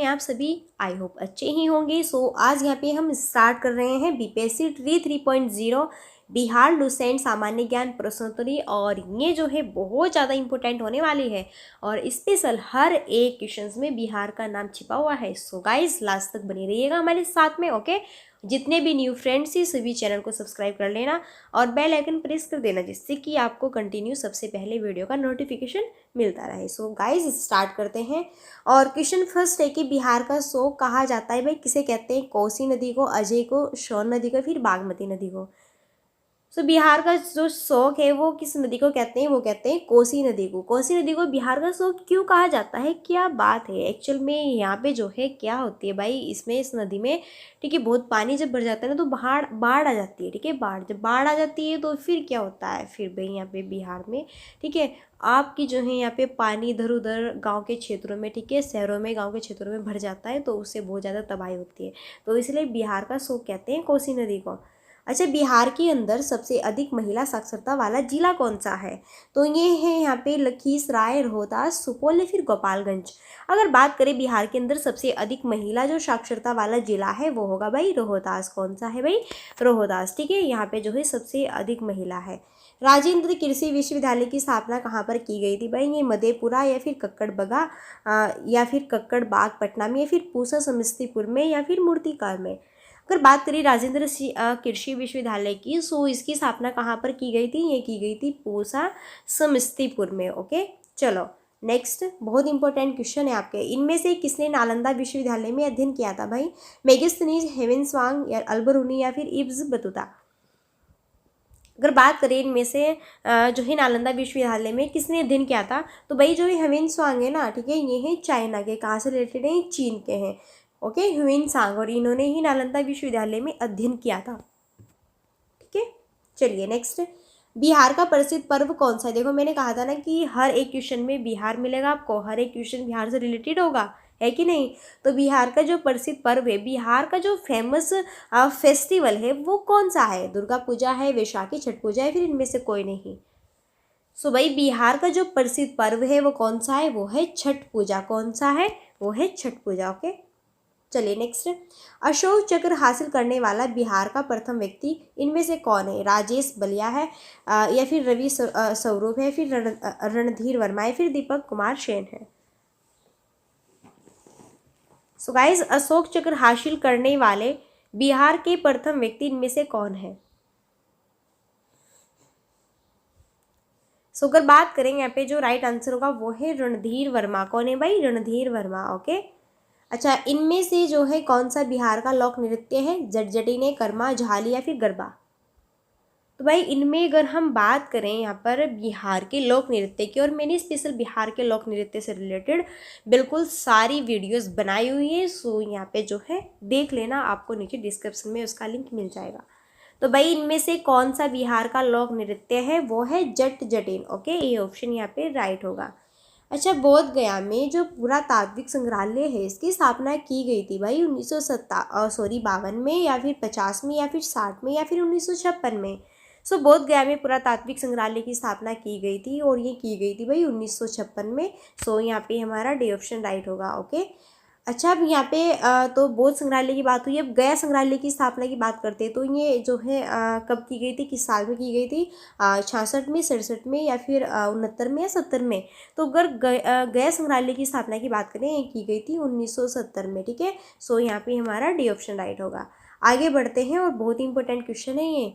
आप सभी I hope अच्छे ही होंगे। सो आज यहाँ पे हम स्टार्ट कर रहे हैं बीपीएससी ट्री 3.0 बिहार लुसेंट सामान्य ज्ञान प्रश्नोत्तरी, और ये जो है बहुत ज़्यादा इंपॉर्टेंट होने वाली है और स्पेशल हर एक क्वेश्चंस में बिहार का नाम छिपा हुआ है। सो गाइस लास्ट तक बने रहिएगा हमारे साथ में, ओके। जितने भी न्यू फ्रेंड्स हैं सभी चैनल को सब्सक्राइब कर लेना और बेल आइकन प्रेस कर देना, जिससे कि आपको कंटिन्यू सबसे पहले वीडियो का नोटिफिकेशन मिलता रहे। सो गाइस स्टार्ट करते हैं। और क्वेश्चन फर्स्ट है कि बिहार का शोक कहा जाता है भाई किसे कहते हैं? कोसी नदी को, अजय को, सोन नदी को, फिर बागमती नदी को। सो बिहार का जो शोक है वो किस नदी को कहते हैं? वो कहते हैं कोसी नदी को। कोसी नदी को बिहार का शोक क्यों कहा जाता है? क्या बात है। एक्चुअल में यहाँ पे जो है क्या होती है भाई, इसमें इस नदी में ठीक है बहुत पानी जब भर जाता है ना तो बाढ़ बाढ़ आ जाती है। ठीक है, जब बाढ़ आ जाती है तो फिर क्या होता है, फिर भाई यहाँ पे बिहार में ठीक है आपकी जो है यहाँ पे पानी इधर उधर गांव के क्षेत्रों में, ठीक है शहरों में, गांव के क्षेत्रों में भर जाता है, तो उससे बहुत ज़्यादा तबाही होती है। तो इसलिए बिहार का शोक कहते हैं कोसी नदी को। अच्छा, बिहार के अंदर सबसे अधिक महिला साक्षरता वाला जिला कौन सा है? तो ये है यहाँ पे लखीसराय, रोहतास, सुपौल या फिर गोपालगंज। अगर बात करें बिहार के अंदर सबसे अधिक महिला जो साक्षरता वाला जिला है वो होगा भाई रोहतास। कौन सा है भाई? रोहतास। ठीक है, यहाँ पे जो है सबसे अधिक महिला है। राजेंद्र कृषि विश्वविद्यालय की स्थापना कहाँ पर की गई थी भाई? ये मधेपुरा या फिर कक्कड़बगा या फिर कक्कड़बाग पटना में, या फिर पूसा समस्तीपुर में, या फिर मूर्तिकार में। अगर बात करें राजेंद्र कृषि विश्वविद्यालय की, सो इसकी स्थापना कहाँ पर की गई थी? ये की गई थी पूसा समस्तीपुर में। ओके चलो नेक्स्ट, बहुत इंपॉर्टेंट क्वेश्चन है आपके। इनमें से किसने नालंदा विश्वविद्यालय में अध्ययन किया था भाई? मेगस्थनीज, हेवेनस्वांग या अल्बरूनी या फिर इब्न बतूता। अगर बात करें इनमें से जो है नालंदा विश्वविद्यालय में किसने अध्ययन किया था, तो भाई जो है हेवेनस्वांग है ना, ठीक है ये है चाइना के, कहाँ से रिलेटेड है? चीन के हैं। ओके ह्वेनसांग, और इन्होंने ही नालंदा विश्वविद्यालय में अध्ययन किया था। ठीक है चलिए नेक्स्ट, बिहार का प्रसिद्ध पर्व कौन सा है? देखो मैंने कहा था ना कि हर एक क्वेश्चन में बिहार मिलेगा आपको, हर एक क्वेश्चन बिहार से रिलेटेड होगा, है कि नहीं? तो बिहार का जो प्रसिद्ध पर्व है, बिहार का जो फेमस फेस्टिवल है वो कौन सा है? दुर्गा पूजा है, वैशाखी, छठ पूजा है, फिर इनमें से कोई नहीं। सो भाई बिहार का जो प्रसिद्ध पर्व है वो कौन सा है? वो है छठ पूजा। कौन सा है? वो है छठ पूजा। ओके चलिए नेक्स्ट, अशोक चक्र हासिल करने वाला बिहार का प्रथम व्यक्ति इनमें से कौन है? राजेश बलिया है या फिर रवि स्वरूप है, फिर रणधीर वर्मा है, फिर दीपक कुमार सेन है। सो गाइस अशोक चक्र हासिल करने वाले बिहार के प्रथम व्यक्ति इनमें से कौन है? सो अगर बात करें यहाँ पे जो राइट आंसर होगा वो है रणधीर वर्मा। कौन है भाई? रणधीर वर्मा। ओके अच्छा, इनमें से जो है कौन सा बिहार का लोक नृत्य है? जटजटिनी, कर्मा, झाली या फिर गरबा। तो भाई इनमें अगर हम बात करें यहाँ पर बिहार के लोक नृत्य की, और मैंने स्पेशल बिहार के लोक नृत्य से रिलेटेड बिल्कुल सारी वीडियोस बनाई हुई है। सो यहाँ पे जो है देख लेना, आपको नीचे डिस्क्रिप्शन में उसका लिंक मिल जाएगा। तो भाई इनमें से कौन सा बिहार का लोक नृत्य है? वो है जट जटिन। ओके ये ऑप्शन यहाँ पे राइट होगा। अच्छा, बोध गया में जो पुरातात्विक संग्रहालय है इसकी स्थापना की गई थी भाई 52 में, या फिर 50 में, या फिर 60 में, या फिर 1956 में। सो बोध गया में पुरातात्विक संग्रहालय की स्थापना की गई थी और ये की गई थी भाई 1956 में। सो यहाँ पे हमारा डी ऑप्शन राइट होगा। ओके अच्छा, अब यहाँ पे तो बौद्ध संग्रहालय की बात हुई, अब गया संग्रहालय की स्थापना की बात करते हैं। तो ये जो है कब की गई थी, किस साल में की गई थी? 66 में, 67 में, या फिर 69 में, या 70 में। तो अगर गया संग्रहालय की स्थापना की बात करें, ये की गई थी 1970 में। ठीक है सो यहाँ पे हमारा डी ऑप्शन राइट होगा। आगे बढ़ते हैं और बहुत ही इंपॉर्टेंट क्वेश्चन है ये।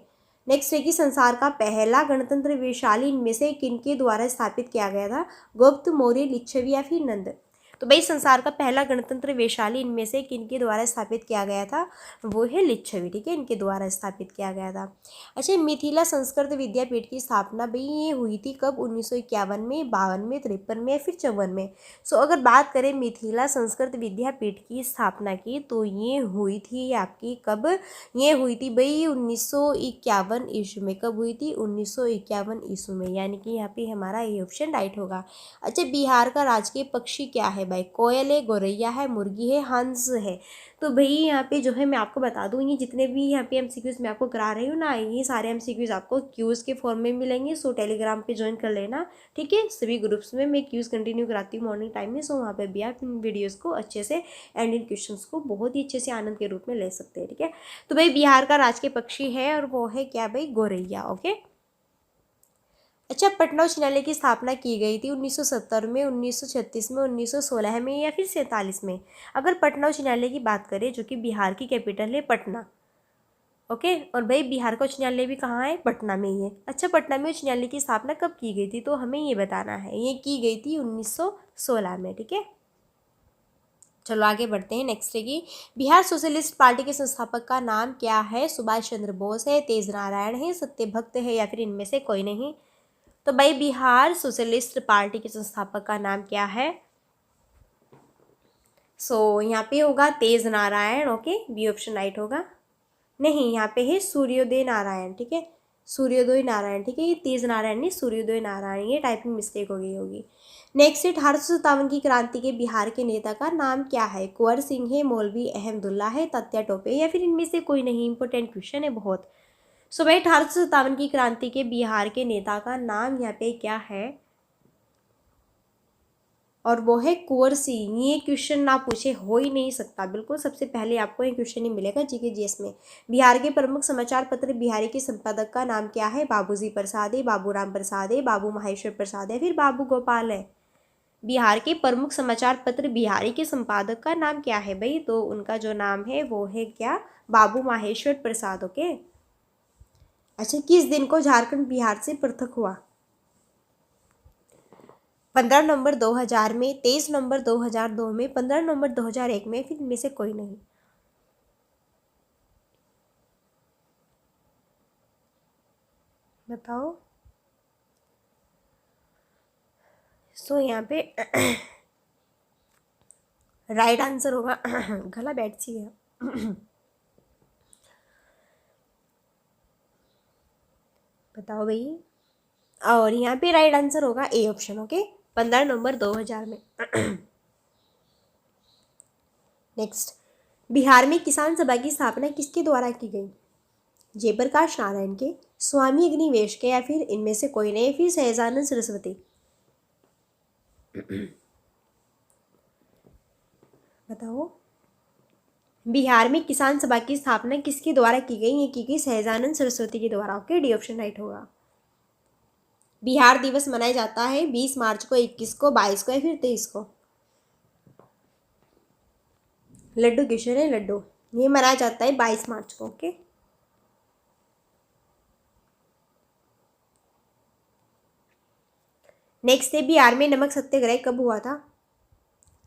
नेक्स्ट है कि संसार का पहला गणतंत्र वेशशाली इनमें से किनके द्वारा स्थापित किया गया था? गुप्त, मौर्य, लिच्छवी या फिर नंद। तो भाई संसार का पहला गणतंत्र वेशशाली इनमें से किनके द्वारा स्थापित किया गया था? वो है लिच्छवी। ठीक है इनके द्वारा स्थापित किया गया था। अच्छा, मिथिला संस्कृत विद्यापीठ की स्थापना भाई ये हुई थी कब? 1951 में, 52 में, 53 में, या फिर 54 में। सो अगर बात करें मिथिला संस्कृत विद्यापीठ की स्थापना की, तो ये हुई थी आपकी कब? ये हुई थी भाई 1951 ईस्वी में। कब हुई थी? 1951 ईस्वी में, यानी कि यहाँ पे हमारा ये ऑप्शन राइट होगा। अच्छा, बिहार का राजकीय पक्षी क्या है है भाई? कोयल है, गौरैया है, मुर्गी है, हंस है। तो भाई यहाँ पे जो है मैं आपको बता दूँ, ये जितने भी यहाँ पे एमसीक्यूज मैं आपको करा रही हूँ ना, ये सारे एमसीक्यूज आपको क्यूज़ के फॉर्म में मिलेंगे। सो टेलीग्राम पे ज्वाइन कर लेना, ठीक है। सभी ग्रुप्स में मैं क्यूज़ कंटिन्यू कराती हूँ मॉर्निंग टाइम में। सो वहाँ पे भी आप इन वीडियोज़ को अच्छे से एंड इन क्वेश्चन को बहुत ही अच्छे से आनंद के रूप में ले सकते हैं, ठीक है। तो भाई बिहार का राजकीय पक्षी है और वो है क्या भाई? गौरैया। ओके। अच्छा, पटना उच्च न्यायालय की स्थापना की गई थी 1970 में, 1936 में, 1916 में या फिर 47 में? अगर पटना उच्च न्यायालय की बात करें, जो कि बिहार की कैपिटल है पटना, ओके। और भाई बिहार का उच्च न्यायालय भी कहाँ है? पटना में ही है। अच्छा, पटना में उच्च न्यायालय की स्थापना कब की गई थी? तो हमें ये बताना है। ये की गई थी 1916 में, ठीक है। चलो आगे बढ़ते हैं। नेक्स्ट है कि बिहार सोशलिस्ट पार्टी के संस्थापक का नाम क्या है? सुभाष चंद्र बोस है, तेज नारायण है, सत्यभक्त है या फिर इनमें से कोई नहीं? तो भाई बिहार सोशलिस्ट पार्टी के संस्थापक का नाम क्या है? सो यहाँ पे होगा Tej Narayan. Okay, b option right होगा। नहीं, यहाँ पे है सूर्योदय नारायण, ठीक है। सूर्योदय नारायण, ठीक है। ये तेज नारायण नहीं, सूर्योदय नारायण, ये टाइपिंग मिस्टेक हो गई होगी। नेक्स्ट है 1857 की क्रांति के बिहार के नेता का नाम क्या है? कुंवर सिंह है, मौलवी अहमदुल्ला है, तात्या टोपे या फिर इनमें से कोई नहीं? इंपॉर्टेंट क्वेश्चन है बहुत। सो भाई 1857 की क्रांति के बिहार के नेता का नाम यहाँ पे क्या है? और वो है कुंवर सिंह। ये क्वेश्चन ना पूछे हो ही नहीं सकता, बिल्कुल सबसे पहले आपको ये क्वेश्चन ही मिलेगा जीके जीएस में। बिहार के प्रमुख समाचार पत्र बिहारी के संपादक का नाम क्या है? बाबूजी प्रसाद है, बाबूराम प्रसाद है, बाबू महेश्वर प्रसाद है, फिर बाबू गोपाल है? बिहार के प्रमुख समाचार पत्र बिहारी के संपादक का नाम क्या है भाई? तो उनका जो नाम है वो है क्या? बाबू माहेश्वर प्रसाद। ओके। अच्छा, किस दिन को झारखंड बिहार से पृथक हुआ? 15 नवंबर 2000 में, 23 नवंबर 2002 में, 15 नवंबर 2001 में, फिर इनमें से कोई नहीं? बताओ। सो यहाँ पे राइट आंसर होगा गला बैठ सी है बताओ भाई। और यहाँ पे राइट आंसर होगा ए ऑप्शन। ओके, 15 नवंबर 2000 में। नेक्स्ट, बिहार में किसान सभा की स्थापना किसके द्वारा की गई? जयप्रकाश नारायण के, स्वामी अग्निवेश के या फिर इनमें से कोई नहीं? फिर सहजानंद सरस्वती? बताओ। बिहार में किसान सभा की स्थापना किसके द्वारा की गई? ये की गई सहजानंद सरस्वती के द्वारा। ओके, डी ऑप्शन राइट होगा। बिहार दिवस मनाया जाता है 20 मार्च को, 21 को, 22 को या फिर 23 को? लड्डू किशोर है, लड्डू। ये मनाया जाता है 22 मार्च को। ओके। नेक्स्ट है, बिहार में नमक सत्याग्रह कब हुआ था?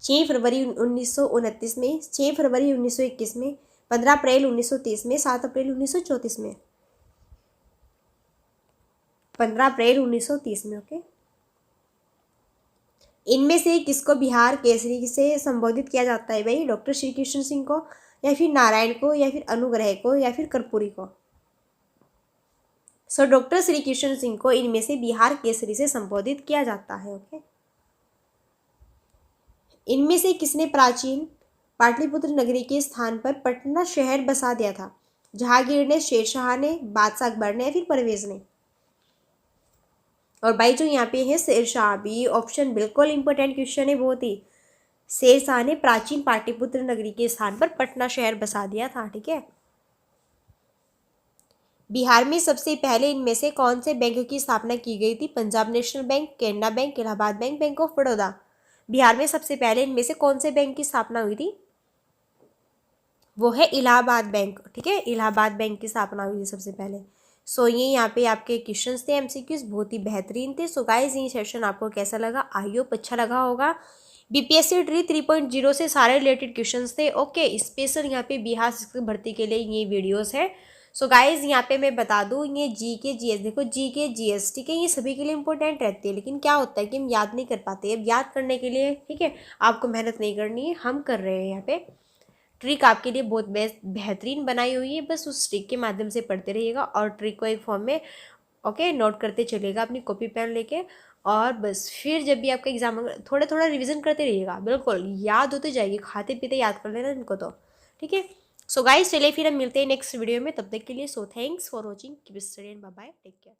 6 फरवरी 1929 में, 6 फरवरी 1921 में, 15 अप्रैल 1930 में, 7 अप्रैल 1934 में? 15 अप्रैल 1930 में। ओके। इनमें से किसको बिहार केसरी से संबोधित किया जाता है भाई? डॉक्टर श्री कृष्ण सिंह को या फिर नारायण को या फिर अनुग्रह को या फिर कर्पूरी को? सो डॉक्टर श्री कृष्ण सिंह को इनमें से बिहार केसरी से संबोधित किया जाता है। ओके। इनमें से किसने प्राचीन पाटलिपुत्र नगरी के स्थान पर पटना शहर बसा दिया था? जहांगीर ने, शेरशाह ने, बादशाह अकबर ने या फिर परवेज ने? और भाई जो यहाँ पे है शेरशाह, भी ऑप्शन बिल्कुल इंपॉर्टेंट क्वेश्चन है बहुत ही। शेरशाह ने प्राचीन पाटलिपुत्र नगरी के स्थान पर पटना शहर बसा दिया था, ठीक है। बिहार में सबसे पहले इनमें से कौन से बैंक की स्थापना की गई थी? Punjab national bank, Canara bank, Allahabad bank, bank of Baroda? Bihar में सबसे पहले इनमें से कौन से बैंक की स्थापना हुई थी? वो है इलाहाबाद बैंक, ठीक है। इलाहाबाद बैंक की स्थापना हुई थी सबसे पहले। सो ये यहाँ पे आपके क्वेश्चंस थे, एमसीक्यूज बहुत ही बेहतरीन थे। सो गाइस, ये सेशन आपको कैसा लगा? आई होप अच्छा लगा होगा। बीपीएससी ट्री 3.0 से सारे रिलेटेड क्वेश्चंस थे। ओके, स्पेशल यहाँ पे बिहार शिक्षक भर्ती के लिए ये वीडियोस है। सो गाइज यहाँ पे मैं बता दूँ, ये जीके जीएस, देखो जीके जीएस, ठीक है, ये सभी के लिए इंपॉर्टेंट रहती है। लेकिन क्या होता है कि हम याद नहीं कर पाते। अब याद करने के लिए, ठीक है, आपको मेहनत नहीं करनी है, हम कर रहे हैं। यहाँ पे ट्रिक आपके लिए बहुत बेस्ट बेहतरीन बनाई हुई है, बस उस ट्रिक के माध्यम से पढ़ते रहिएगा और ट्रिक को एक फॉर्म में ओके, नोट करते चलिएगा अपनी कॉपी पेन लेके, और बस फिर जब भी आपका एग्जाम होगा थोड़ा थोड़ा रिवीजन करते रहिएगा, बिल्कुल याद होती जाएगी, खाते पीते याद कर लेना इनको तो, ठीक है। सो गाइस चलिए फिर हम मिलते हैं नेक्स्ट वीडियो में, तब तक के लिए so thanks for watching, keep studying, bye bye, take care.